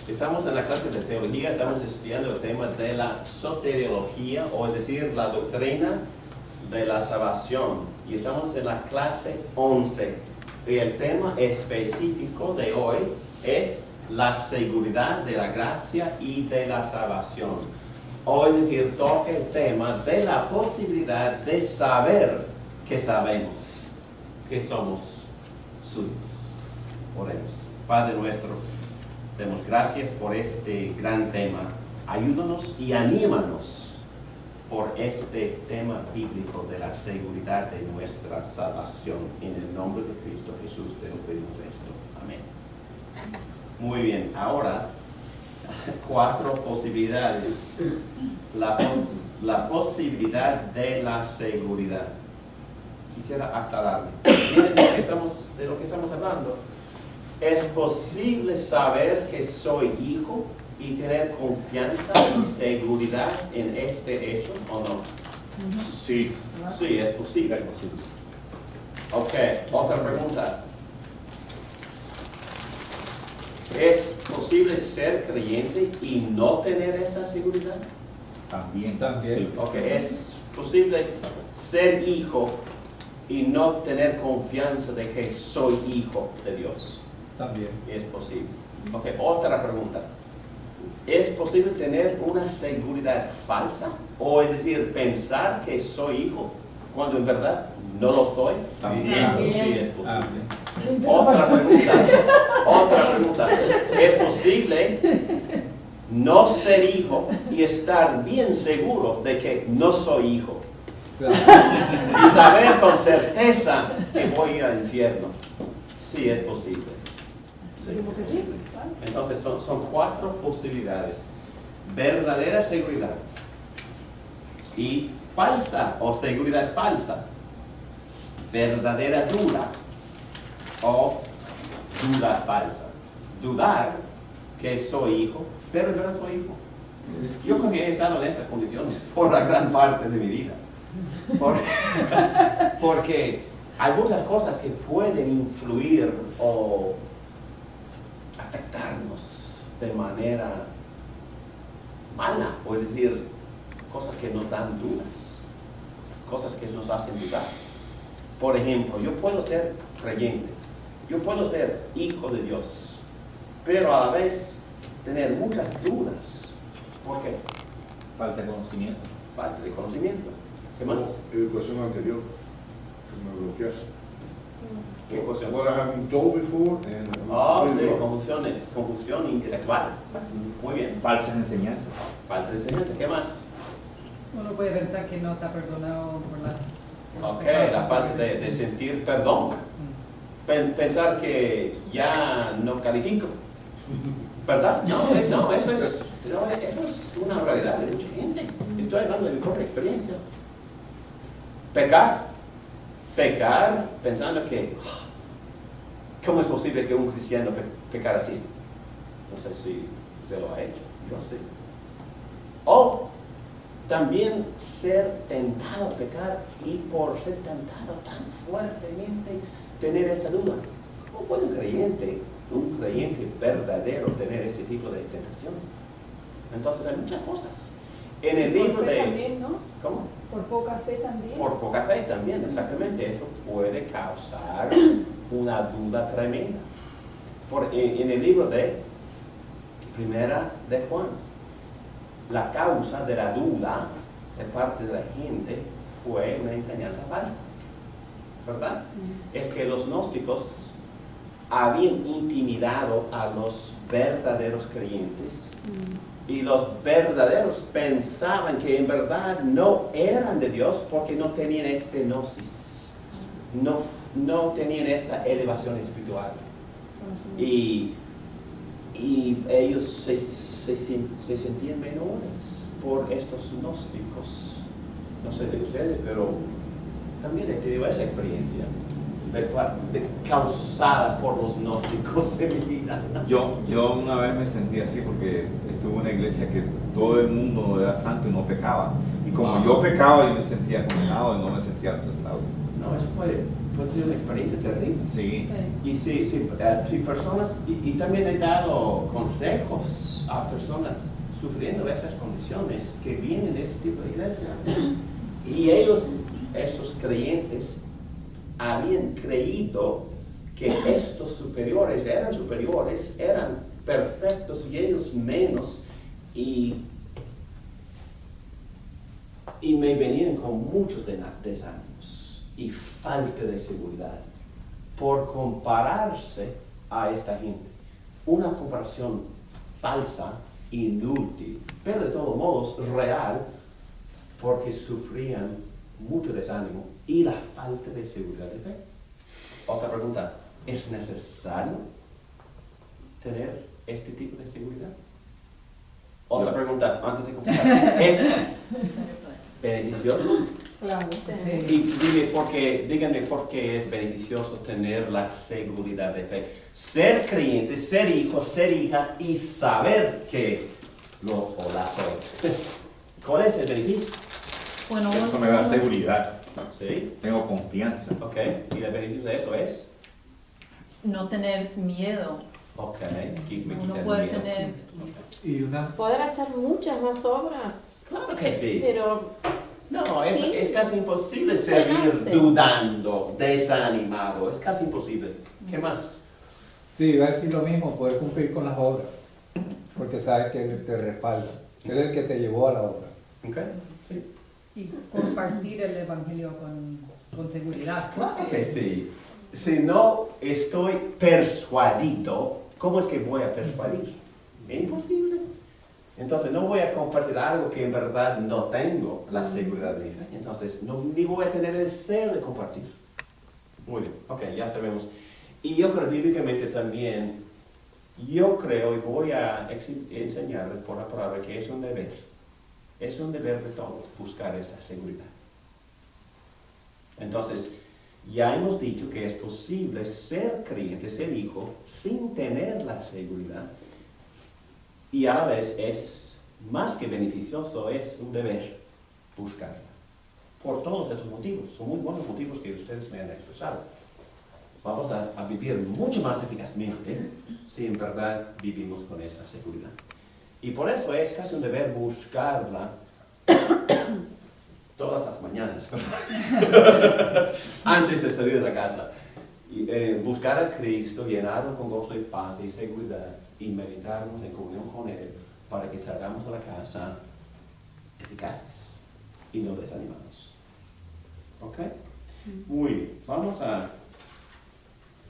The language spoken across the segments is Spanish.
Estamos en la clase de teología, estamos estudiando el tema de la soteriología, o es decir, la doctrina de la salvación. Y estamos en la clase 11. Y el tema específico de hoy es la seguridad de la gracia y de la salvación. O es decir, toca el tema de la posibilidad de saber que sabemos que somos suyos. Oremos. Padre nuestro, demos gracias por este gran tema. Ayúdanos y anímanos por este tema bíblico de la seguridad de nuestra salvación. En el nombre de Cristo Jesús te lo pedimos esto. Amén. Muy bien, ahora 4 posibilidades. La posibilidad de la seguridad. Quisiera aclararme. Miren de lo que estamos hablando. ¿Es posible saber que soy hijo y tener confianza y seguridad en este hecho o no? Sí, es posible. Ok, otra pregunta. ¿Es posible ser creyente y no tener esa seguridad? También. Sí. Ok, ¿es posible ser hijo y no tener confianza de que soy hijo de Dios? También. Es posible. Ok, otra pregunta. ¿Es posible tener una seguridad falsa? O es decir, pensar que soy hijo cuando en verdad no lo soy. También. Sí, es posible. Otra pregunta. ¿Es posible no ser hijo y estar bien seguro de que no soy hijo? Y saber con certeza que voy al infierno. Sí, es posible. Sí. Entonces son 4 posibilidades. Verdadera seguridad y falsa o seguridad falsa. Verdadera duda o duda falsa. Dudar que soy hijo, pero en verdad soy hijo. Yo creo que he estado en esas condiciones por la gran parte de mi vida. Porque hay muchas cosas que pueden influir o afectarnos de manera mala, o es decir, cosas que nos dan dudas, cosas que nos hacen dudar. Por ejemplo, yo puedo ser creyente, yo puedo ser hijo de Dios, pero a la vez tener muchas dudas. ¿Por qué? Falta de conocimiento. Falta de conocimiento. ¿Qué más? Educación anterior, que me bloqueaste. ¿Qué cosa? What I have been told before and Sí, confusión intelectual. Muy bien. Falsas enseñanzas. Falsa enseñanza. ¿Qué más? Uno puede pensar que no está perdonado por las... Ok, la parte de sentir perdón. Pensar que ya no califico. ¿Verdad? No, eso es una realidad de mucha gente. Estoy hablando de mi propia experiencia. Pecar pensando que ¿cómo es posible que un cristiano pecar así? No sé si usted lo ha hecho, yo sé. O también ser tentado a pecar y por ser tentado tan fuertemente tener esa duda. ¿Cómo puede un creyente verdadero tener este tipo de tentación? Entonces hay muchas cosas. En el libro de... También, ¿no? ¿Cómo? Por poca fe también. Por poca fe también, exactamente. Eso puede causar una duda tremenda. En el libro de Primera de Juan, la causa de la duda de parte de la gente fue una enseñanza falsa, ¿verdad? Es que los gnósticos habían intimidado a los verdaderos creyentes. Y los verdaderos pensaban que en verdad no eran de Dios porque no tenían este gnosis, no tenían esta elevación espiritual. Y ellos se sentían menores por estos gnósticos. No sé de ustedes, pero también he tenido esa experiencia causada por los gnósticos en mi vida. Yo una vez me sentí así porque estuve en una iglesia que todo el mundo era santo y no pecaba. Y como yo pecaba, yo me sentía condenado y no me sentía aceptado. No, eso puede ser una experiencia terrible. Sí. Y si personas, y también he dado consejos a personas sufriendo esas condiciones que vienen de este tipo de iglesia. Y ellos, esos creyentes, habían creído que estos superiores, eran perfectos y ellos menos. Y me venían con muchos desánimos y falta de seguridad por compararse a esta gente. Una comparación falsa, inútil, pero de todos modos real, porque sufrían mucho desánimo y la falta de seguridad de fe. Otra pregunta, ¿es necesario tener este tipo de seguridad? Otra pregunta, antes de contestar, ¿es beneficioso? Claro, Sí. Y díganme por qué es beneficioso tener la seguridad de fe. Ser creyente, ser hijo, ser hija y saber que lo o la soy. ¿Cuál es el beneficio? Bueno, Eso me da seguridad. ¿Sí? Tengo confianza. Ok. ¿Y el beneficio de eso es? no tener miedo. Ok. Me Uno quita el puede miedo. tener, Y una, Poder hacer muchas más obras, Claro que sí. pero No, Sí. es casi imposible Sí, servir se hace. dudando, desanimado. Es casi imposible. ¿Qué más? sí, iba a decir lo mismo, poder cumplir con las obras, porque sabes que Él te respalda. Él es el que te llevó a la obra. Ok. Sí. Y compartir el evangelio con seguridad. Claro que sí. Si no estoy persuadido, ¿cómo es que voy a persuadir? Es imposible. Entonces no voy a compartir algo que en verdad no tengo la seguridad de mi fe. Entonces ni voy a tener el deseo de compartir. Muy bien, ok, ya sabemos. Y yo creo bíblicamente también, yo creo y voy a enseñarles por la palabra que es un deber. Es un deber de todos buscar esa seguridad. Entonces, ya hemos dicho que es posible ser creyente, ser hijo, sin tener la seguridad. Y a la vez es más que beneficioso, es un deber buscarla. Por todos esos motivos. Son muy buenos motivos que ustedes me han expresado. Vamos a vivir mucho más eficazmente si en verdad vivimos con esa seguridad. Y por eso es casi un deber buscarla todas las mañanas, antes de salir de la casa. Y, buscar a Cristo llenado con gozo y paz y seguridad y meditarnos en comunión con Él para que salgamos de la casa eficaces y no desanimados. ¿Ok? Muy bien. Vamos a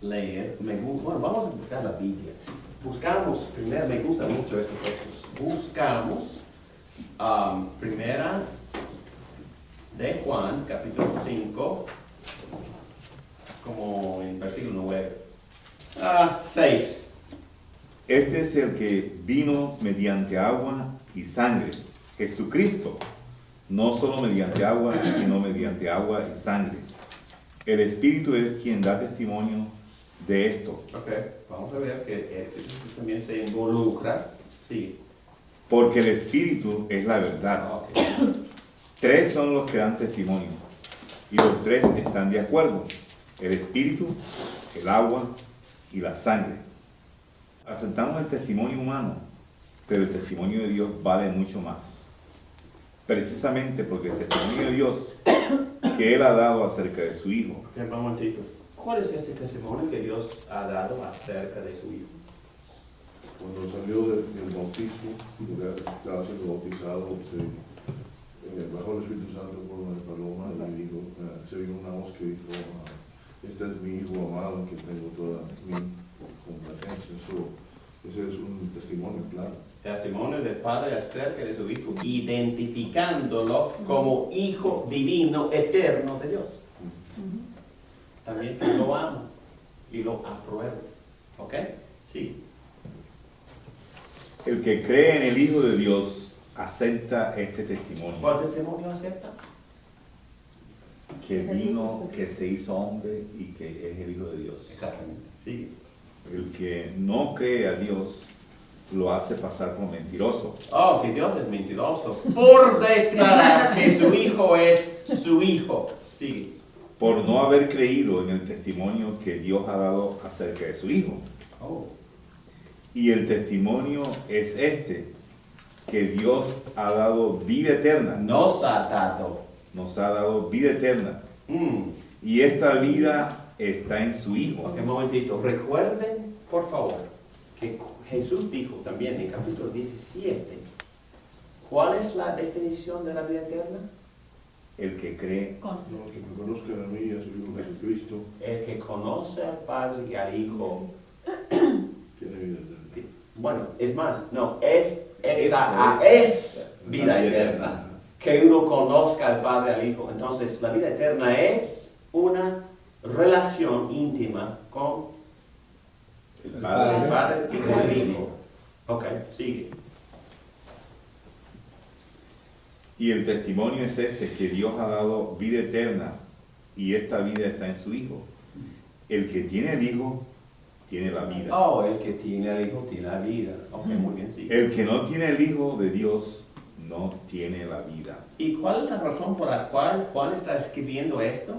leer, vamos a buscar la Biblia. Buscamos, primero, me gustan mucho estos textos. Buscamos primera de Juan, capítulo 5, como en versículo 9. 6. Este es el que vino mediante agua y sangre, Jesucristo, no solo mediante agua, sino mediante agua y sangre. El Espíritu es quien da testimonio de esto, Ok, vamos a ver que también se involucra. Sí. porque el Espíritu es la verdad. Ok. 3 son los que dan testimonio, y los 3 están de acuerdo, el Espíritu, el agua y la sangre. Aceptamos el testimonio humano, pero el testimonio de Dios vale mucho más. Precisamente porque el testimonio de Dios que Él ha dado acerca de su Hijo, Ok, un momentito. ¿Cuál es ese testimonio que Dios ha dado acerca de su Hijo? Cuando salió del bautismo, estaba siendo bautizado, bajó el Espíritu Santo por una paloma y dijo, se vio una voz que dijo, este es mi Hijo amado, en que tengo toda mi complacencia. Ese es un testimonio claro. Testimonio del Padre acerca de su Hijo, identificándolo como Hijo divino, eterno de Dios. También que lo amo y lo apruebo. ¿Ok? Sí. el que cree en el Hijo de Dios acepta este testimonio, ¿Cuál testimonio acepta? que vino, que se hizo hombre y que es el Hijo de Dios. Exactamente. Sí. El que no cree a Dios lo hace pasar por mentiroso. Oh, que Dios es mentiroso. Por declarar que su hijo es su hijo. Sigue. Por no haber creído en el testimonio que Dios ha dado acerca de su hijo. Oh. Y el testimonio es este, que Dios ha dado vida eterna. Nos ha dado. Nos ha dado vida eterna. Mm. Y esta vida está en su Hijo. Ok, un momentito. Recuerden, por favor, que Jesús dijo también en capítulo 17, ¿cuál es la definición de la vida eterna? El que cree. No, que me conozcan a mí y a su Hijo Jesucristo, El que conoce al Padre y al Hijo. tiene vida eterna. Bueno, es más, no, es vida vida eterna. Que uno conozca al Padre y al Hijo. Entonces, la vida eterna es una relación íntima con El el Padre. Padre y con el Hijo. Ok, sigue. Y el testimonio es este, que Dios ha dado vida eterna y esta vida está en su Hijo. El que tiene el Hijo, tiene la vida. Oh, el que tiene al Hijo tiene la vida. Ok, muy bien, sigue. El que no tiene el Hijo de Dios, no tiene la vida. ¿Y cuál es la razón por la cual Juan está escribiendo esto?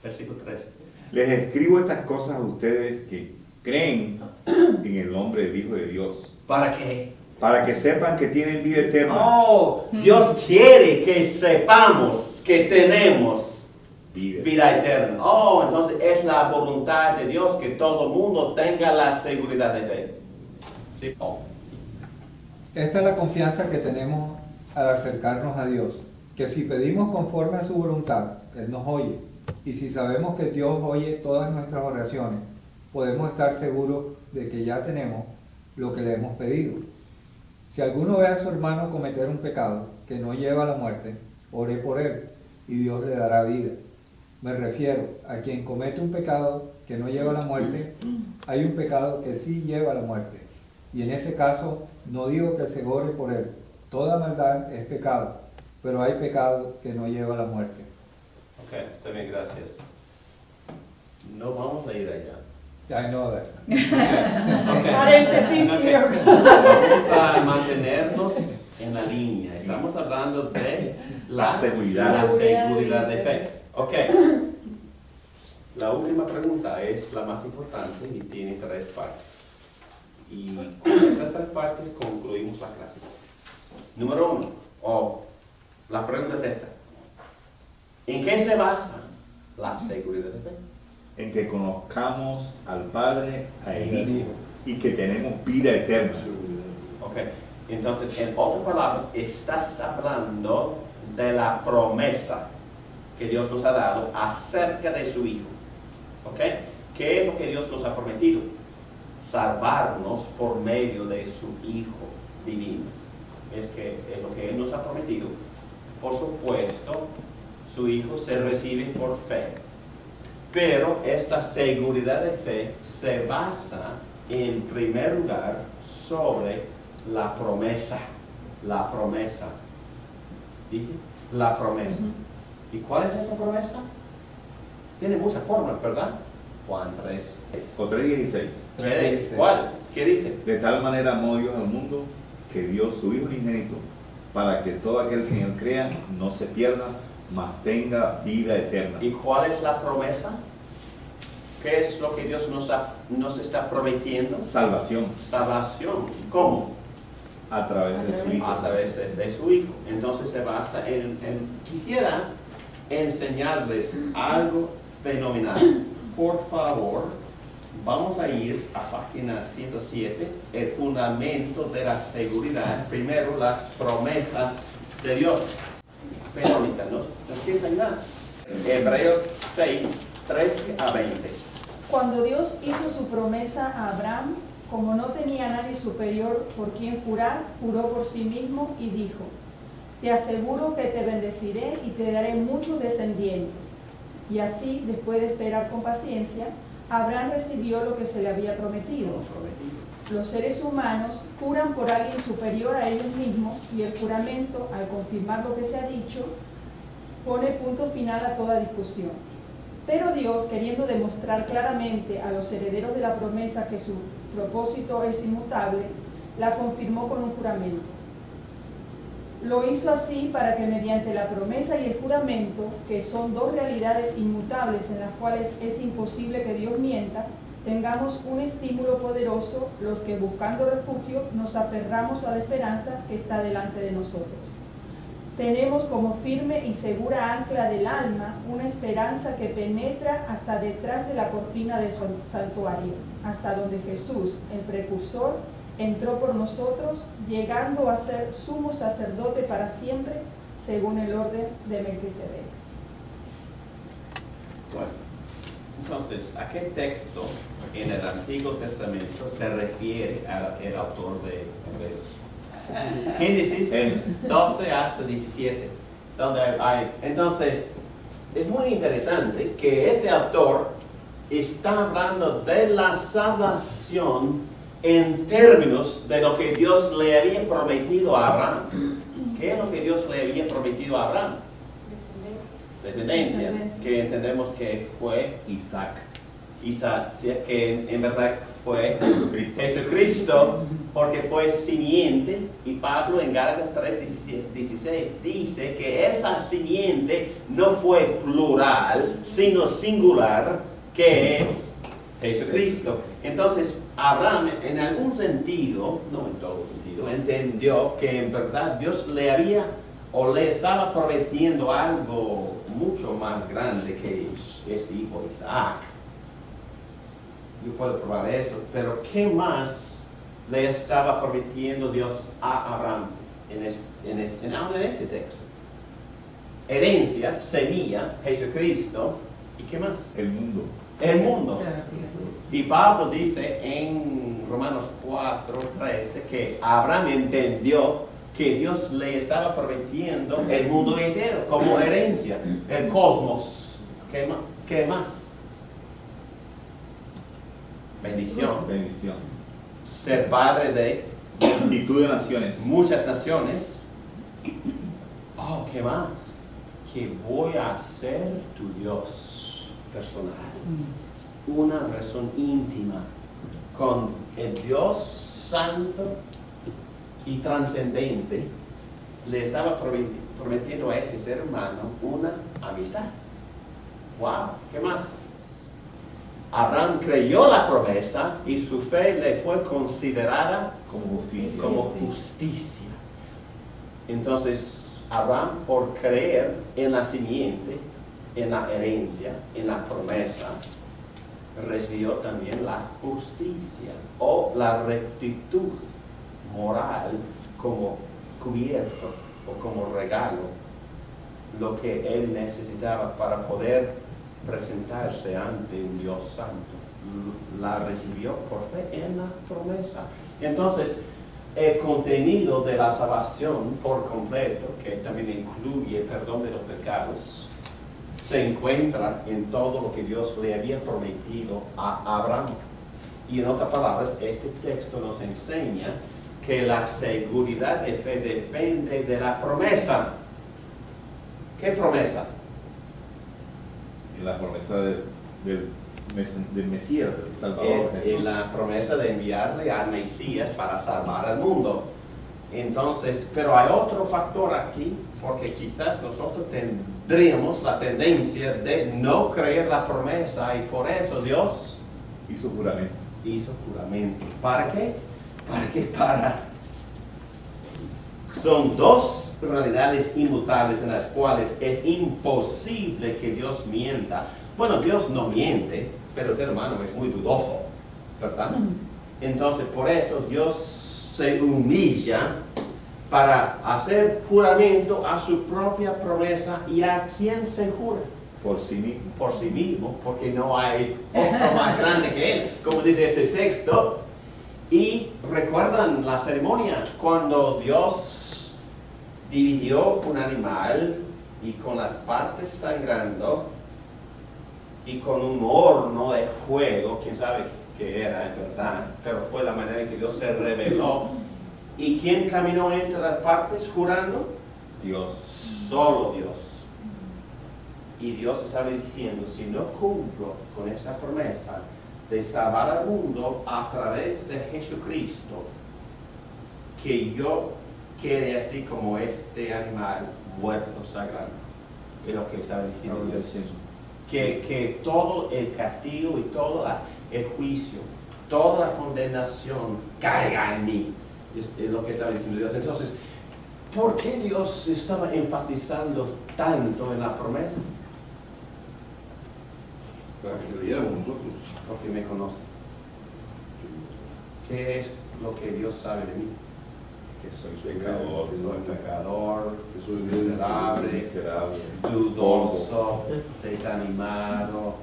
Versículo 13. Les escribo estas cosas a ustedes que creen en el nombre del Hijo de Dios, ¿Para qué? para que sepan que tienen vida eterna. Oh, Dios quiere que sepamos que tenemos vida eterna. Oh, entonces es la voluntad de Dios que todo el mundo tenga la seguridad de fe. ¿Sí? Oh. Esta es la confianza que tenemos al acercarnos a Dios, que si pedimos conforme a su voluntad, Él nos oye. Y si sabemos que Dios oye todas nuestras oraciones, podemos estar seguros de que ya tenemos lo que le hemos pedido. Si alguno ve a su hermano cometer un pecado que no lleva a la muerte, ore por él y Dios le dará vida. Me refiero a quien comete un pecado que no lleva a la muerte, hay un pecado que sí lleva a la muerte. Y en ese caso no digo que se ore por él. Toda maldad es pecado, pero hay pecado que no lleva a la muerte. Ok, está bien, gracias. No vamos a ir allá. I know that. Okay. Paréntesis, Ok. Dios. Vamos a mantenernos en la línea. Estamos hablando de La seguridad. la seguridad de fe. Ok. La última pregunta es la más importante y tiene 3 partes. Y con estas 3 partes concluimos la clase. Número 1. La pregunta es esta. ¿En qué se basa la seguridad de fe? En que conozcamos al Padre, al Hijo y que tenemos vida eterna. Ok, entonces, en otras palabras, estás hablando de la promesa que Dios nos ha dado acerca de su Hijo. Ok, ¿qué es lo que Dios nos ha prometido? Salvarnos por medio de su Hijo divino. Es lo que Él nos ha prometido. Por supuesto, su Hijo se recibe por fe. Pero esta seguridad de fe se basa en primer lugar sobre la promesa. La promesa. ¿Dije? La promesa. ¿Y cuál es esta promesa? Tiene muchas formas, ¿verdad? Juan 3. O 3:16. ¿Cuál? ¿Qué dice? De tal manera amó Dios al mundo que dio su Hijo unigénito para que todo aquel que en él crea no se pierda, mas tenga vida eterna. ¿Y cuál es la promesa? ¿Qué es lo que Dios nos está prometiendo? Salvación Salvación. ¿Cómo? a través de su Hijo. A través de su Hijo. Entonces se basa quisiera enseñarles algo fenomenal. Por favor, vamos a ir a página 107, el fundamento de la seguridad. Primero, las promesas de Dios. Verónica, ¿nos quieres ayudar? Hebreos 6, 13 a 20. Cuando Dios hizo su promesa a Abraham, como no tenía nadie superior por quien jurar, juró por sí mismo y dijo: te aseguro que te bendeciré y te daré muchos descendientes. Y así, después de esperar con paciencia, Abraham recibió lo que se le había prometido. Los seres humanos juran por alguien superior a ellos mismos y el juramento, al confirmar lo que se ha dicho, pone punto final a toda discusión. Pero Dios, queriendo demostrar claramente a los herederos de la promesa que su propósito es inmutable, la confirmó con un juramento. Lo hizo así para que mediante la promesa y el juramento, que son dos realidades inmutables en las cuales es imposible que Dios mienta, tengamos un estímulo poderoso los que buscando refugio nos aferramos a la esperanza que está delante de nosotros. Tenemos como firme y segura ancla del alma una esperanza que penetra hasta detrás de la cortina del santuario, hasta donde Jesús, el precursor, entró por nosotros, llegando a ser sumo sacerdote para siempre, según el orden de Melquisedec. Bueno, entonces, ¿a qué texto en el Antiguo Testamento se refiere el autor de Hebreos? Génesis 12 hasta 17. Donde entonces, es muy interesante que este autor está hablando de la salvación en términos de lo que Dios le había prometido a Abraham. ¿Qué es lo que Dios le había prometido a Abraham? Descendencia, que entendemos que fue Isaac. ¿sí? Que en verdad fue Jesucristo. Jesucristo, porque fue simiente, y Pablo en Gálatas 3:16 dice que esa simiente no fue plural, sino singular, que es Jesucristo. Entonces, Abraham, en algún sentido, no en todo sentido, entendió que en verdad Dios le había o le estaba prometiendo algo mucho más grande que este hijo Isaac. Yo puedo probar eso, pero ¿qué más le estaba prometiendo Dios a Abraham en este texto? Herencia, semilla, Jesucristo, ¿y qué más? El mundo. El mundo. Y Pablo dice en Romanos 4:13 que Abraham entendió que Dios le estaba prometiendo el mundo entero como herencia, el cosmos. ¿Qué más? Bendición. Bendición. Ser padre de Multitud de naciones. muchas naciones. Oh, ¿qué más? Que voy a ser tu Dios personal. Una relación íntima con el Dios santo y trascendente. Le estaba prometiendo a este ser humano una amistad. Wow, ¿qué más? Abraham creyó la promesa y su fe le fue considerada Como justicia. como justicia. Entonces, Abraham, por creer en la simiente, en la herencia, en la promesa, recibió también la justicia o la rectitud moral como cubierto o como regalo, lo que él necesitaba para poder presentarse ante un Dios santo. La recibió por fe en la promesa. Entonces, el contenido de la salvación por completo, que también incluye el perdón de los pecados, se encuentra en todo lo que Dios le había prometido a Abraham. Y en otras palabras, este texto nos enseña que la seguridad de fe depende de la promesa. ¿Qué promesa? La promesa del Mesías, del Salvador Es Jesús. la promesa de enviarle al Mesías para salvar al mundo. Entonces, pero hay otro factor aquí, porque quizás nosotros tendríamos la tendencia de no creer la promesa y por eso Dios Hizo juramento. hizo juramento. ¿Para qué? Son dos realidades inmutables en las cuales es imposible que Dios mienta. Bueno, Dios no miente, pero el ser humano es muy dudoso, ¿verdad? Entonces, por eso Dios se humilla para hacer juramento a su propia promesa. ¿Y a quién se jura? Por sí mismo. Por sí mismo, porque no hay otro más grande que él, como dice este texto. Y recuerdan la ceremonia cuando Dios dividió un animal y con las partes sangrando y con un horno de fuego, quién sabe qué era en verdad, pero fue la manera en que Dios se reveló. ¿Y quién caminó entre las partes jurando? Dios. Solo Dios. Y Dios estaba diciendo, si no cumplo con esta promesa de salvar al mundo a través de Jesucristo, que yo quede así como este animal muerto sagrado. Es lo que estaba diciendo Dios. Que todo el castigo y todo el juicio, toda la condenación caiga en mí. Es lo que estaba diciendo Dios. Entonces, ¿por qué Dios estaba enfatizando tanto en la promesa? Para que creyéramos nosotros. Porque me conoce. ¿Qué es lo que Dios sabe de mí? Que soy pecador, Que soy pecador, Que soy débil, miserable, dudoso, desanimado,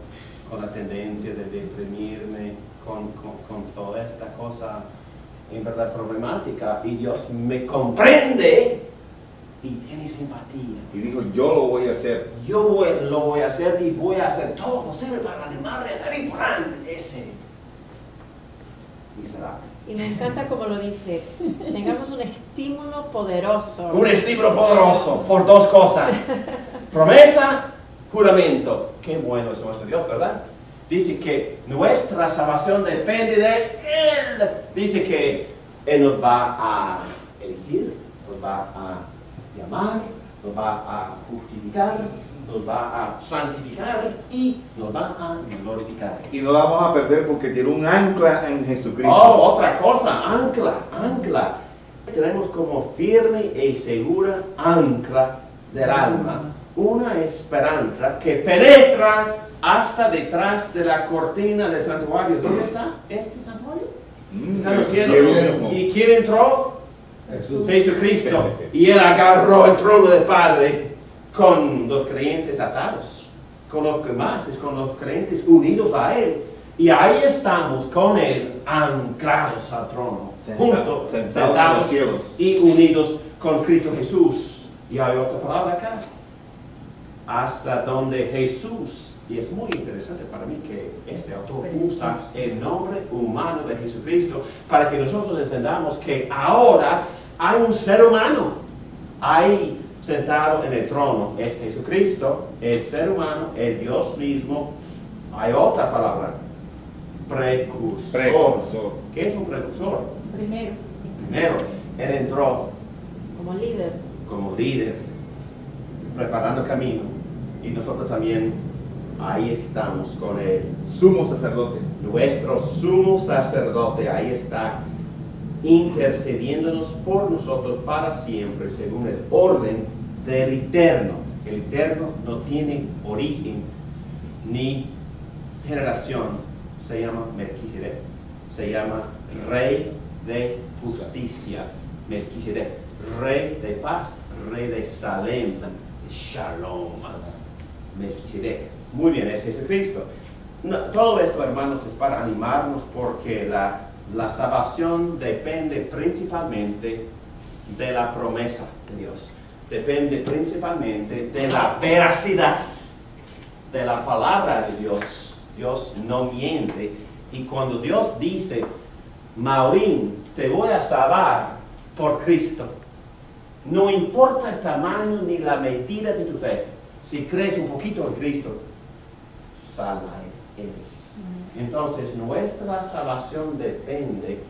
con la tendencia de deprimirme, con toda esta cosa en verdad problemática. Y Dios me comprende y tiene simpatía. Y dijo, yo lo voy a hacer. Lo voy a hacer y voy a hacer todo lo posible para animarle a salir por delante ese miserable. Y me encanta como lo dice, tengamos un estímulo poderoso. Un estímulo poderoso por dos cosas. Promesa, juramento. Qué bueno es nuestro Dios, ¿verdad? Dice que nuestra salvación depende de Él. Dice que Él nos va a elegir, nos va a llamar, nos va a justificar, nos va a santificar y nos va a glorificar. Y no la vamos a perder porque tiene un ancla en Jesucristo. Oh, otra cosa, ancla. Tenemos como firme y segura ancla del alma una esperanza que penetra hasta detrás de la cortina del santuario. ¿Dónde está este santuario? Está en los cielos. ¿Y quién entró? Jesús. Jesucristo. Y Él agarró el trono del Padre con los creyentes atados, con los creyentes unidos a Él. Y ahí estamos con Él anclados al trono, juntos, sentados en los cielos. y unidos con Cristo Jesús. Y hay otra palabra acá. Hasta donde Jesús, y es muy interesante para mí que este autor usa el nombre humano de Jesucristo para que nosotros entendamos que ahora hay un ser humano ahí sentado en el trono. Es Jesucristo, el ser humano, el Dios mismo. Hay otra palabra, precursor. ¿Qué es un precursor? Primero. Primero, Él entró Como líder. preparando camino, y nosotros también ahí estamos con Él. Sumo sacerdote. Nuestro sumo sacerdote ahí está, intercediéndonos por nosotros para siempre, según el orden del Eterno. El Eterno no tiene origen ni generación. Se llama Melquisedec. Se llama Rey de Justicia. Melquisedec. Rey de paz. Rey de Salem. De Shalom. Melquisedec. Muy bien, es Jesucristo. No, todo esto, hermanos, es para animarnos porque la salvación depende principalmente de la promesa de Dios. Depende principalmente de la veracidad de la palabra de Dios. Dios no miente. Y cuando Dios dice, Maurín, te voy a salvar por Cristo, no importa el tamaño ni la medida de tu fe. Si crees un poquito en Cristo, salva eres. Entonces, nuestra salvación depende,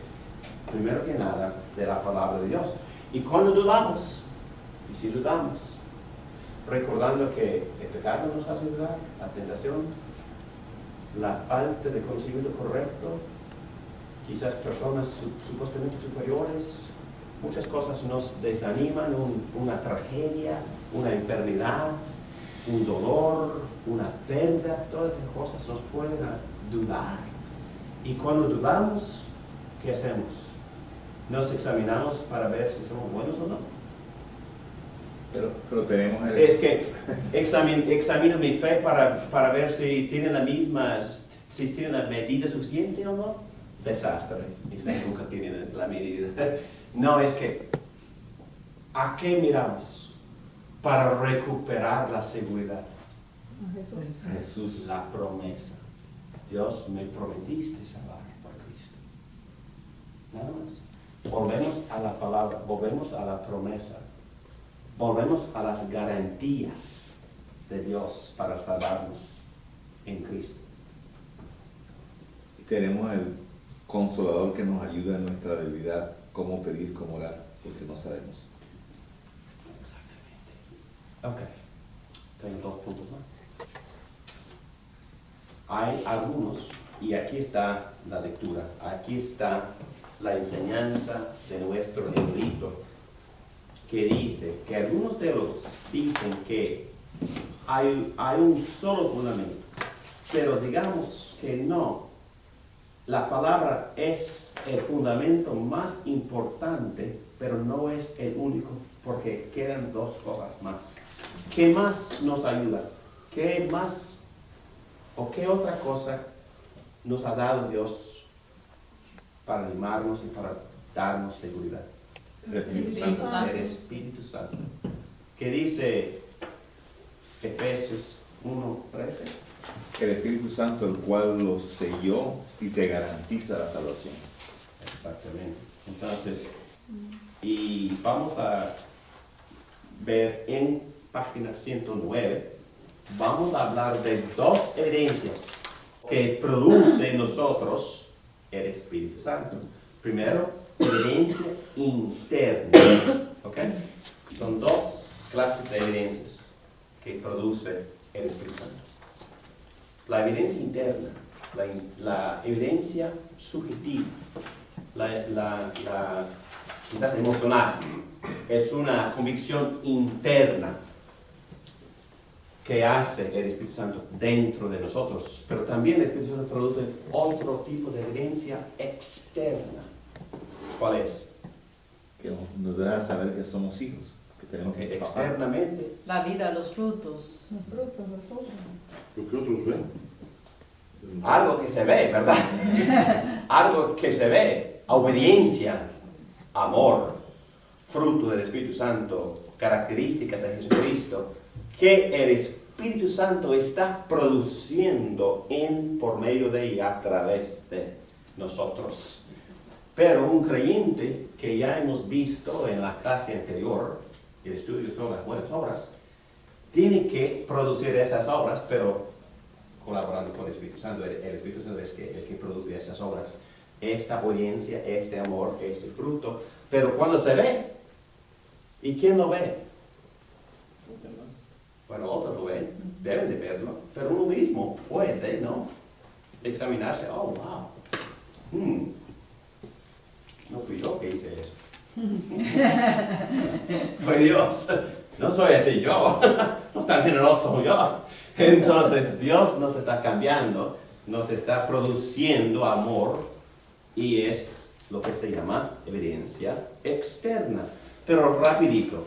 primero que nada, de la palabra de Dios. Y cuando dudamos, y si dudamos, recordando que el pecado nos hace dudar, la tentación, la falta de conocimiento correcto, quizás personas supuestamente superiores, muchas cosas nos desaniman, una tragedia, una enfermedad, un dolor, una pérdida, todas estas cosas nos pueden dudar. Y cuando dudamos, ¿qué hacemos? Nos examinamos para ver si somos buenos o no. Pero tenemos el... Es que examino mi fe para ver si tiene si tiene la medida suficiente o no. Desastre. Mi fe nunca tiene la medida. No, es que, ¿a qué miramos para recuperar la seguridad? Jesús. La promesa. Dios, me prometiste salvar por Cristo. Nada más. Volvemos a la palabra, volvemos a la promesa. Volvemos a las garantías de Dios para salvarnos en Cristo. Tenemos el Consolador que nos ayuda en nuestra debilidad. cómo pedir, cómo orar, porque no sabemos. Ok. Tengo 2 puntos más. Hay algunos, y aquí está la lectura, aquí está la enseñanza de nuestro erudito, que dice que algunos teólogos dicen que hay un solo fundamento, pero digamos que no. La palabra es el fundamento más importante, pero no es el único, porque quedan 2 cosas más. ¿Qué más nos ayuda? ¿Qué más o qué otra cosa nos ha dado Dios para animarnos y para darnos seguridad? El Espíritu Espíritu Santo. Santo. El Espíritu Santo. ¿Qué dice Efesios 1:13? El Espíritu Santo, el cual lo selló y te garantiza la salvación. Exactamente. Entonces, y vamos a ver en página 109, vamos a hablar de 2 evidencias que produce en nosotros el Espíritu Santo. Primero, evidencia interna. ¿Ok? Son 2 clases de evidencias que produce el Espíritu Santo. La evidencia interna, la evidencia subjetiva, la quizás emocional, es una convicción interna que hace el Espíritu Santo dentro de nosotros, pero también el Espíritu Santo produce otro tipo de evidencia externa. ¿Cuál es? Que nos deja saber que somos hijos, que tenemos Que que papá. externamente, La vida, los frutos. Los frutos, los otros. Lo que otros ven. algo que se ve, ¿verdad? Algo que se ve, obediencia, amor, fruto del Espíritu Santo, características de Jesucristo, que el Espíritu Santo está produciendo por medio de y a través de nosotros. Pero un creyente, que ya hemos visto en la clase anterior, el estudio sobre las buenas obras, tiene que producir esas obras, pero colaborando con el Espíritu Santo. El Espíritu Santo es el que produce esas obras. Esta obediencia, este amor, este fruto. Pero cuando se ve, ¿y quién lo ve? Bueno, otros lo ven, deben de verlo, pero uno mismo puede, ¿no? Examinarse, oh, wow. No fui yo que hice eso. Fue Dios. No soy así yo. No tan generoso como yo. Entonces Dios nos está cambiando, nos está produciendo amor y es lo que se llama evidencia externa. Pero rapidito,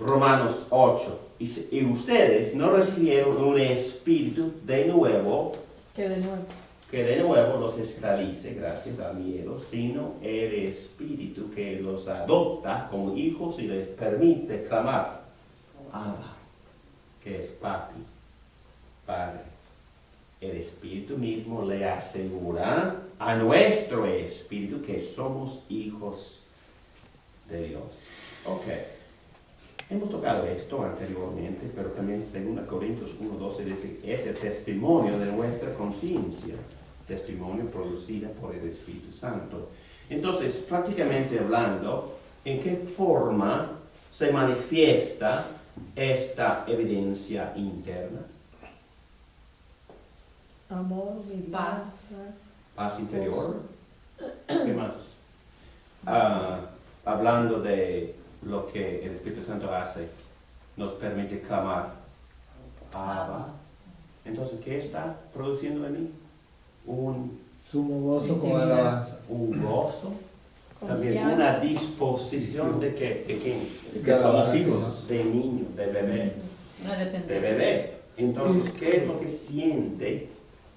Romanos 8. Y ustedes no recibieron un espíritu de nuevo Que de nuevo. que de nuevo los esclavice gracias al miedo, sino el Espíritu que los adopta como hijos y les permite clamar, Abba, que es papi, Padre. El Espíritu mismo le asegura a nuestro espíritu que somos hijos de Dios. Ok. Hemos tocado esto anteriormente, pero también 2 Corintios 1:12 dice, es el testimonio de nuestra conciencia, testimonio producido por el Espíritu Santo. Entonces, prácticamente hablando, ¿en qué forma se manifiesta esta evidencia interna? Amor, Paz. Paz interior. ¿Qué más? Hablando de lo que el Espíritu Santo hace, nos permite clamar, Abba. Entonces, ¿qué está produciendo en mí? Un Sumo gozo con alabanza. gozo, también Confianza. una disposición de que Que somos alabanza, hijos, de niño, de bebé, Una de dependencia. bebé. Entonces, ¿qué es lo que siente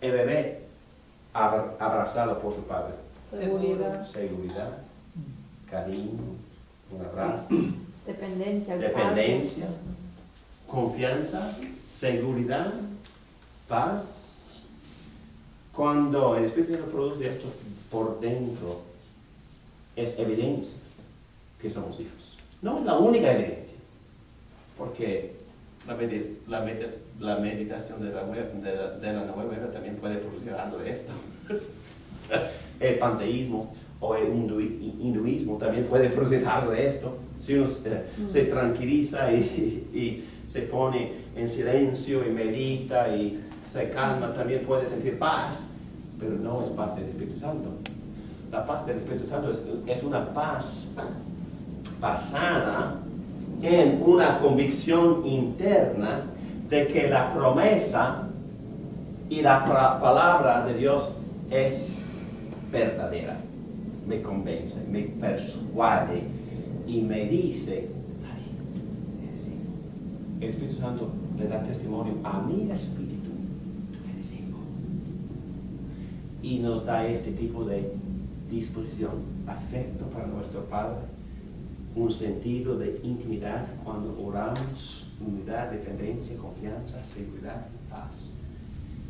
el bebé abrazado por su padre? seguridad, Seguridad, cariño, un abrazo, dependencia, dependencia, confianza, seguridad, paz. Cuando el Espíritu Santo produce esto por dentro, es evidencia que somos hijos. No es la única evidencia, porque la meditación de la nueva era también puede producir algo de esto. El panteísmo o el hinduismo también puede producir algo de esto. Si uno se tranquiliza y se pone en silencio y medita y se calma, también puede sentir paz, pero no es parte del Espíritu Santo. La paz del Espíritu Santo es una paz basada en una convicción interna de que la promesa y la palabra de Dios es verdadera. Me convence, me persuade y me dice, el Espíritu Santo le da testimonio a mi espíritu, tú eres hijo. Y nos da este tipo de disposición, afecto para nuestro Padre, un sentido de intimidad cuando oramos, unidad, dependencia, confianza, seguridad y paz.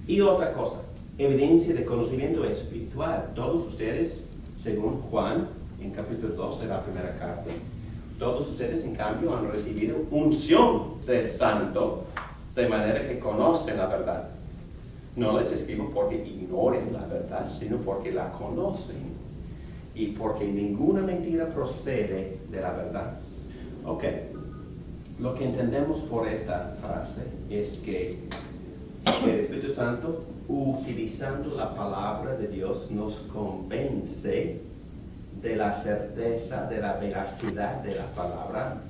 Y otra cosa, evidencia de conocimiento espiritual. Todos ustedes, según Juan, en capítulo 2 de la primera carta, todos ustedes en cambio han recibido unción del Santo, de manera que conocen la verdad. No les escribo porque ignoren la verdad, sino porque la conocen y porque ninguna mentira procede de la verdad. Ok, lo que entendemos por esta frase es que el Espíritu Santo, utilizando la palabra de Dios, nos convence de la certeza, de la veracidad de la palabra,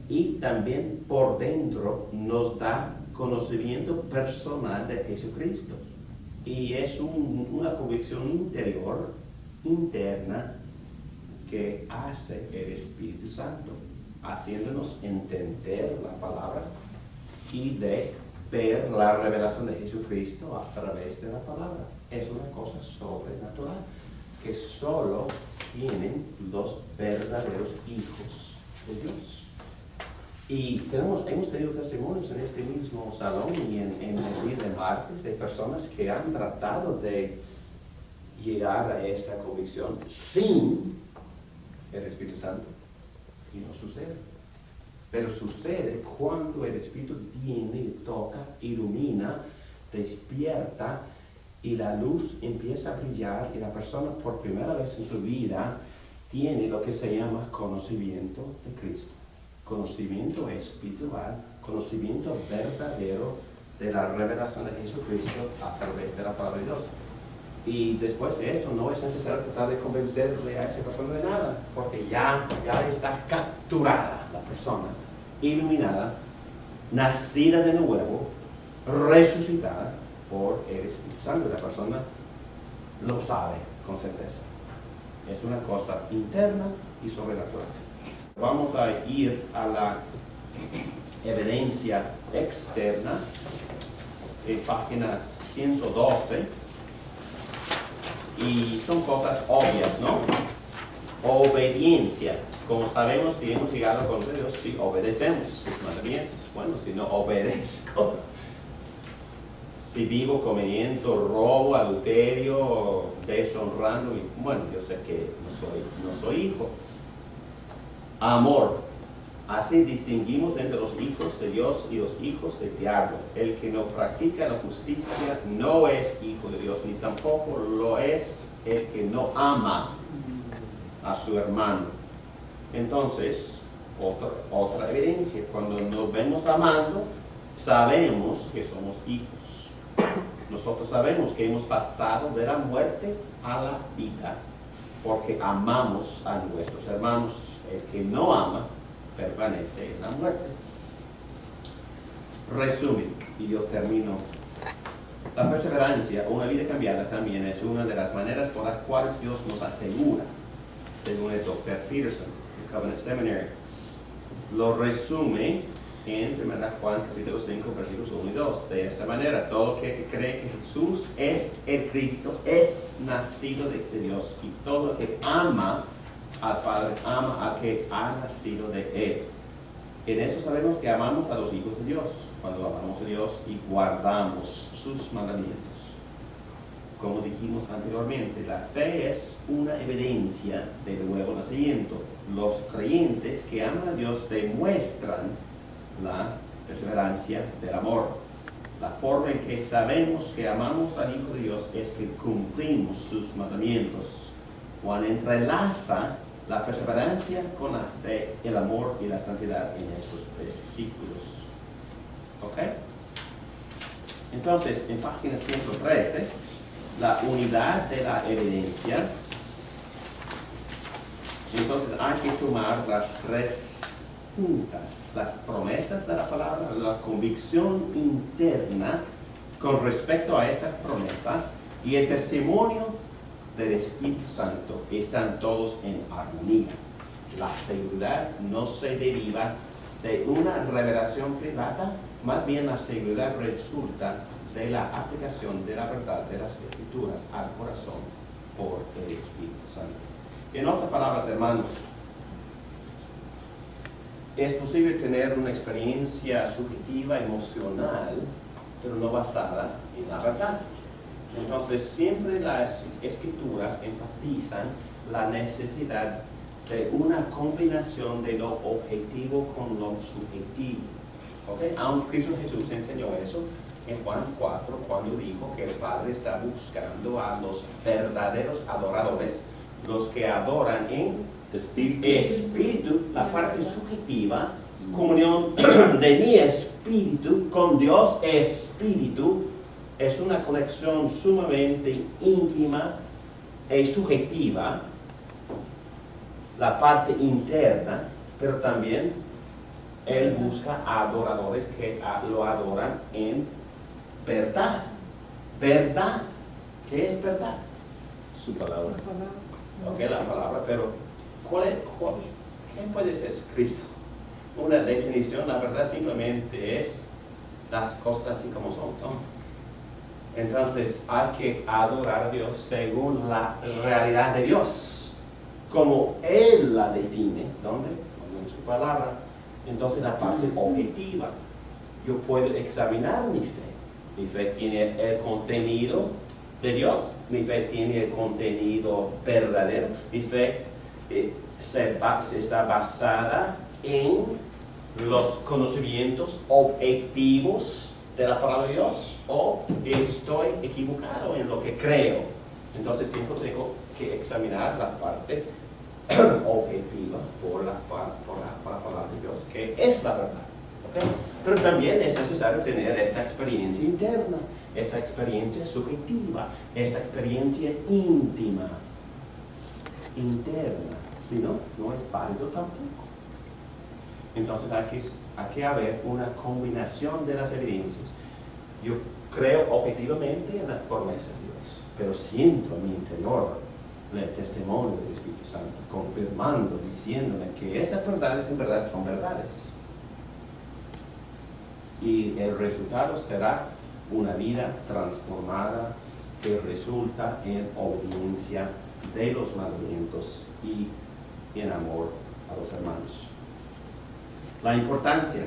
y también por dentro nos da conocimiento personal de Jesucristo. Y es una convicción interior, interna, que hace el Espíritu Santo, haciéndonos entender la palabra y de ver la revelación de Jesucristo a través de la palabra. Es una cosa sobrenatural que solo tienen los verdaderos hijos de Dios. Y hemos tenido testimonios en este mismo salón y en el día de martes de personas que han tratado de llegar a esta convicción sin el Espíritu Santo y no sucede. Pero sucede cuando el Espíritu viene, toca, ilumina, despierta y la luz empieza a brillar y la persona por primera vez en su vida tiene lo que se llama conocimiento de Cristo. Conocimiento espiritual, conocimiento verdadero de la revelación de Jesucristo a través de la palabra de Dios. Y después de eso no es necesario tratar de convencerle a esa persona de nada, porque ya está capturada la persona, iluminada, nacida de nuevo, resucitada por el Espíritu Santo. La persona lo sabe con certeza. Es una cosa interna y sobrenatural. Vamos a ir a la evidencia externa, en página 112, y son cosas obvias, ¿no? Obediencia. Como sabemos, si hemos llegado a conocer a Dios, si obedecemos sus mandamientos. Bueno, si no obedezco, si vivo cometiendo robo, adulterio, deshonrando, bueno, yo sé que no soy hijo. Amor. Así distinguimos entre los hijos de Dios y los hijos del diablo. El que no practica la justicia no es hijo de Dios, ni tampoco lo es el que no ama a su hermano. Entonces, otra evidencia, cuando nos vemos amando, sabemos que somos hijos. Nosotros sabemos que hemos pasado de la muerte a la vida, porque amamos a nuestros hermanos. El que no ama permanece en la muerte. Resumen, y yo termino. La perseverancia o una vida cambiada también es una de las maneras por las cuales Dios nos asegura, según el Dr. Peterson, de Covenant Seminary. Lo resume en 1 Juan capítulo 5, versículos 1 y 2. De esta manera, todo aquel que cree que Jesús es el Cristo es nacido de Dios, y todo el que ama al Padre ama al que ha nacido de Él. En eso sabemos que amamos a los hijos de Dios, cuando amamos a Dios y guardamos sus mandamientos. Como dijimos anteriormente, la fe es una evidencia del nuevo nacimiento. Los creyentes que aman a Dios demuestran la perseverancia del amor. La forma en que sabemos que amamos al Hijo de Dios es que cumplimos sus mandamientos. Juan entrelaza la perseverancia con la fe, el amor y la santidad en estos versículos. ¿Ok? Entonces, en página 113, la unidad de la evidencia. Entonces hay que tomar las tres puntas, las promesas de la palabra, la convicción interna con respecto a estas promesas y el testimonio del Espíritu Santo están todos en armonía. La seguridad no se deriva de una revelación privada, más bien la seguridad resulta de la aplicación de la verdad de las Escrituras al corazón por el Espíritu Santo. En otras palabras, hermanos, es posible tener una experiencia subjetiva, emocional, pero no basada en la verdad. Entonces, siempre las Escrituras enfatizan la necesidad de una combinación de lo objetivo con lo subjetivo. ¿Okay? Aunque Cristo Jesús enseñó eso en Juan 4, cuando dijo que el Padre está buscando a los verdaderos adoradores, los que adoran en espíritu, la parte subjetiva, comunión de mi espíritu con Dios espíritu, es una conexión sumamente íntima y subjetiva, la parte interna, pero también Él busca adoradores que lo adoran en verdad. ¿Verdad? ¿Qué es verdad? Su palabra. Ok, la palabra, pero ¿qué puede ser Cristo? Una definición, la verdad simplemente es las cosas así como son, ¿no? Entonces hay que adorar a Dios según la realidad de Dios, como Él la define, ¿dónde? En su palabra. Entonces la parte objetiva, yo puedo examinar mi fe. Mi fe tiene el contenido de Dios, mi fe tiene el contenido verdadero, mi fe está basada en los conocimientos objetivos de la palabra de Dios, o estoy equivocado en lo que creo. Entonces siempre tengo que examinar la parte objetiva por la palabra de Dios, que es la verdad. ¿Okay? Pero también es necesario tener esta experiencia interna, esta experiencia subjetiva, esta experiencia íntima, interna. Si no, no es válido tampoco. Entonces hay que haber una combinación de las evidencias. Yo creo objetivamente en las promesas de Dios, pero siento en mi interior el testimonio del Espíritu Santo, confirmando, diciéndome que esas verdades en verdad son verdades. Y el resultado será una vida transformada que resulta en obediencia de los mandamientos y en amor a los hermanos. La importancia,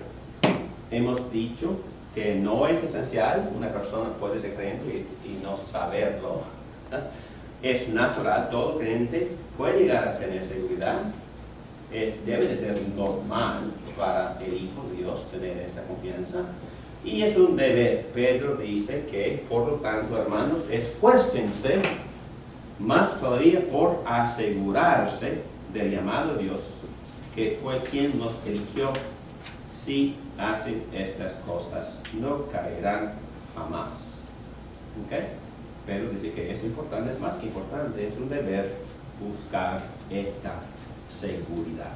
hemos dicho que no es esencial, una persona puede ser creyente y no saberlo. Es natural, todo creyente puede llegar a tener seguridad, debe de ser normal para el Hijo de Dios tener esta confianza, y es un deber. Pedro dice que, por lo tanto, hermanos, esfuércense más todavía por asegurarse del llamado de Dios, que fue quien nos eligió. Si hacen estas cosas, no caerán jamás. ¿Okay? Pero dice que es importante, es más que importante, es un deber buscar esta seguridad.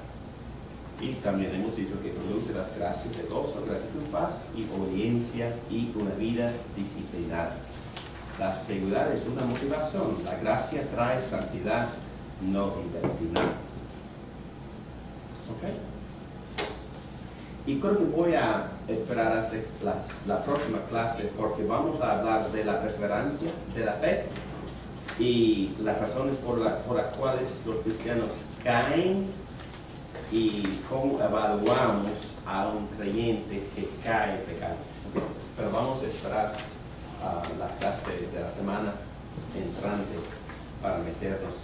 Y también hemos dicho que produce las gracias de gozo, gratitud, paz y obediencia y una vida disciplinada. La seguridad es una motivación, la gracia trae santidad, no libertinaje. ¿Ok? Y creo que voy a esperar hasta la próxima clase, porque vamos a hablar de la perseverancia, de la fe y las razones por las cuales los cristianos caen y cómo evaluamos a un creyente que cae en pecado. ¿Okay? Pero vamos a esperar la clase de la semana entrante para meternos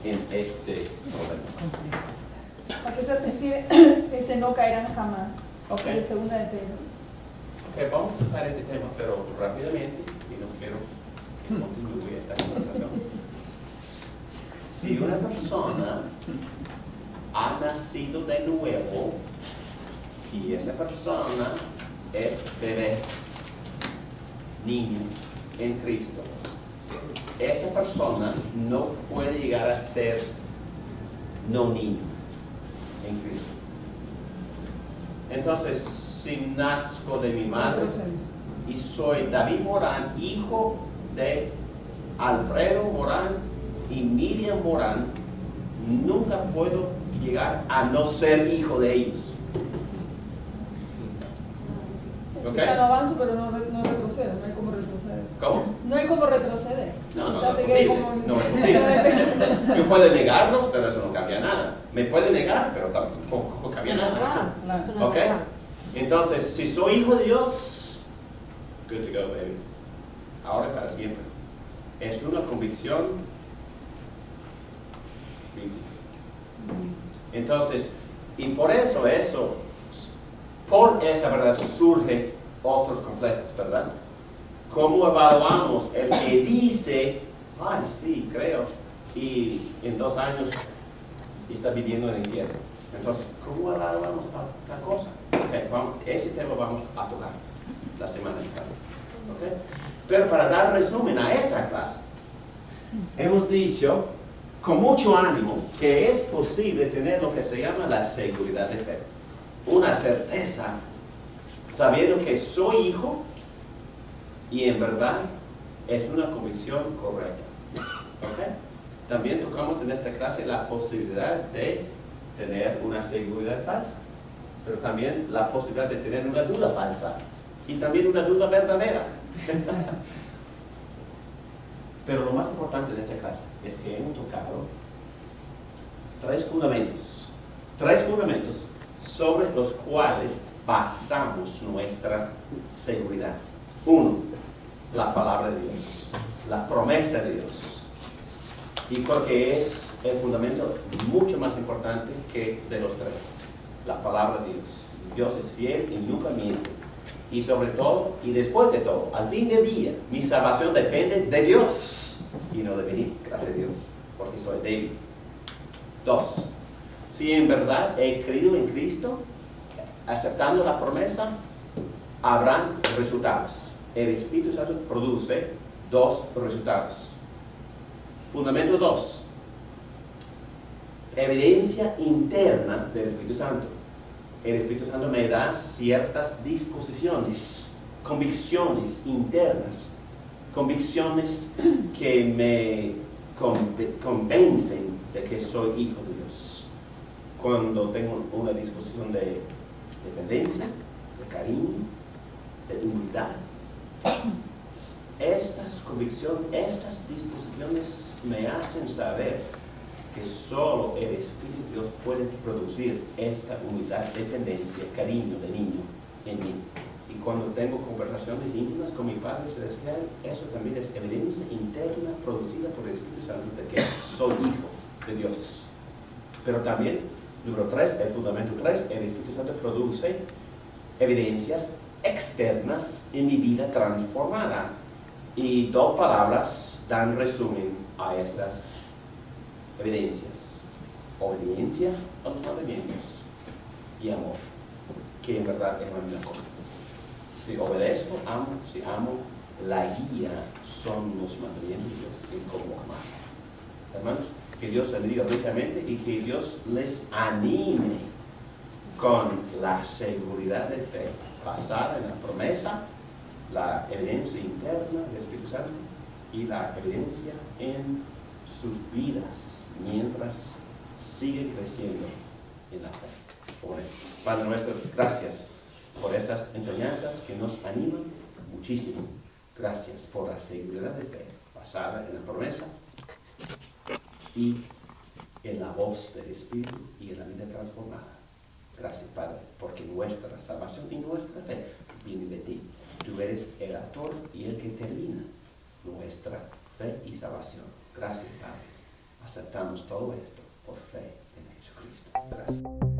en este problema. ¿A qué se refiere ese no caerán jamás? Okay. De segunda de Pedro. Ok, vamos a usar este tema, pero rápidamente, y no quiero que continúe esta conversación. Si una persona ha nacido de nuevo y esa persona es bebé, niño en Cristo, esa persona no puede llegar a ser no niño en Cristo. Entonces, si nazco de mi madre y soy David Morán, hijo de Alfredo Morán y Miriam Morán, nunca puedo llegar a no ser hijo de ellos. O ¿Ok? sea, no avanzo, pero no retrocedo, no hay como retroceder. ¿Cómo? No hay como retroceder. No, O sea, es se queda posible. como- No es posible. Yo puedo negarlos, pero eso no cambia nada. Me puede negar, pero tampoco cambia nada. Verdad, es una ¿Ok? verdad. Entonces, si soy hijo de Dios, good to go, baby. Ahora y para siempre. Es una convicción bíblica. Entonces, y por eso, por esa verdad surge otros conflictos, ¿verdad? ¿Cómo evaluamos el que dice, ay, sí, creo, y en 2 años está viviendo en el infierno? Entonces, ¿cómo evaluamos tal cosa? Okay, ese tema vamos a tocar la semana que viene. ¿Okay? Pero para dar resumen a esta clase, hemos dicho con mucho ánimo que es posible tener lo que se llama la seguridad de fe. Una certeza, sabiendo que soy hijo y en verdad es una convicción correcta. ¿Okay? También tocamos en esta clase la posibilidad de tener una seguridad falsa, pero también la posibilidad de tener una duda falsa y también una duda verdadera. Pero lo más importante de esta clase es que hemos tocado 3 fundamentos sobre los cuales basamos nuestra seguridad. 1, la palabra de Dios, la promesa de Dios. Y creo que es el fundamento mucho más importante que de los 3. La palabra de Dios. Dios es fiel y nunca miente. Y sobre todo, y después de todo, al fin del día, mi salvación depende de Dios y no de mí, gracias a Dios, porque soy débil. 2, si en verdad he creído en Cristo, aceptando la promesa, habrán resultados. El Espíritu Santo produce 2 resultados. Fundamento 2, evidencia interna del Espíritu Santo. El Espíritu Santo me da ciertas disposiciones, convicciones internas, convicciones que me convencen de que soy hijo de Dios. Cuando tengo una disposición de dependencia, de cariño, de humildad, estas convicciones, estas disposiciones me hacen saber que solo el Espíritu de Dios puede producir esta humildad, dependencia, cariño de niño en mí. Y cuando tengo conversaciones íntimas con mi Padre Celestial, eso también es evidencia interna producida por el Espíritu Santo de que soy hijo de Dios. Pero también, número 3, el fundamento 3, el Espíritu Santo produce evidencias externas en mi vida transformada. Y 2 palabras dan resumen a estas evidencias: obediencia a los mandamientos y amor, que en verdad es la misma cosa. Si obedezco, amo; si amo, la guía son los mandamientos de Dios en cómo amar. Hermanos, que Dios les bendiga ricamente y que Dios les anime con la seguridad de fe basada en la promesa, la evidencia interna del Espíritu Santo y la evidencia en sus vidas mientras sigue creciendo en la fe. Oremos. Padre nuestro, gracias por estas enseñanzas que nos animan muchísimo. Gracias por la seguridad de fe basada en la promesa y en la voz del Espíritu y en la vida transformada. Gracias, Padre, porque nuestra salvación y nuestra fe viene de ti. Tú eres el autor y el que termina nuestra fe y salvación. Gracias, Padre. Aceptamos todo esto por fe en Jesucristo. Gracias.